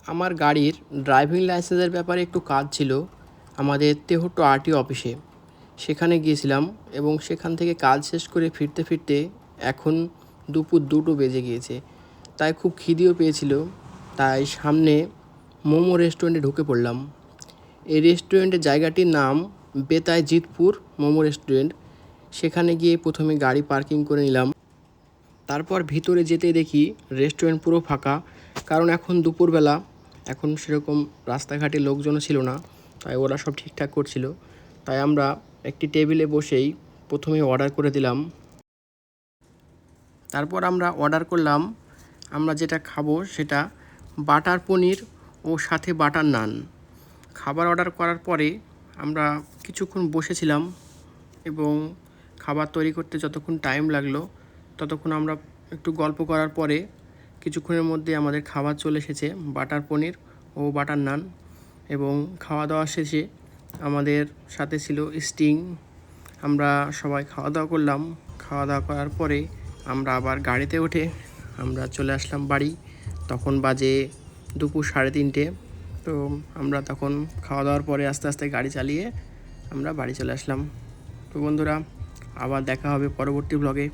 আমার গাড়ির ড্রাইভিং লাইসেন্সের ব্যাপারে একটু কাজ ছিল আমাদের তেহট্ট আরটিও অফিসে। সেখানে গিয়েছিলাম এবং সেখান থেকে কাজ শেষ করে ফিরতে ফিরতে এখন দুপুর 2টো বেজে গিয়েছে। তাই খুব খিদেও পেয়েছিল। তাই সামনে মোমো রেস্টুরেন্টে ঢুকে পড়লাম। এই রেস্টুরেন্টের জায়গাটির নাম বেতায় জিতপুর মোমো রেস্টুরেন্ট। সেখানে গিয়ে প্রথমে গাড়ি পার্কিং করে নিলাম। তারপর ভিতরে যেতে দেখি রেস্টুরেন্ট পুরো ফাঁকা, কারণ এখন দুপুরবেলা, এখন সেরকম রাস্তাঘাটে লোকজনও ছিল না, তাই ওরা সব ঠিকঠাক করছিল। তাই আমরা একটি টেবিলে বসেই প্রথমে অর্ডার করে দিলাম। তারপর আমরা অর্ডার করলাম, আমরা যেটা খাবো সেটা বাটার পনির ও সাথে বাটার নান। খাবার অর্ডার করার পরে আমরা কিছুক্ষণ বসেছিলাম এবং খাবার তৈরি করতে যতক্ষণ টাইম লাগলো ততক্ষণ আমরা একটু গল্প করার পরে কিছুক্ষণের মধ্যে আমাদের খাবার চলে এসেছে, বাটার পনির ও বাটার নান। এবং খাওয়া দাওয়া শেষে আমাদের সাথে ছিল স্টিং। আমরা সবাই খাওয়া দাওয়া করলাম। খাওয়া দাওয়া করার পরে আমরা আবার গাড়িতে উঠে আমরা চলে আসলাম বাড়ি। তখন বাজে দুপুর 3:30। তো আমরা তখন খাওয়া দাওয়ার পরে আস্তে আস্তে গাড়ি চালিয়ে আমরা বাড়ি চলে আসলাম। তো বন্ধুরা, আবার দেখা হবে পরবর্তী ব্লগে।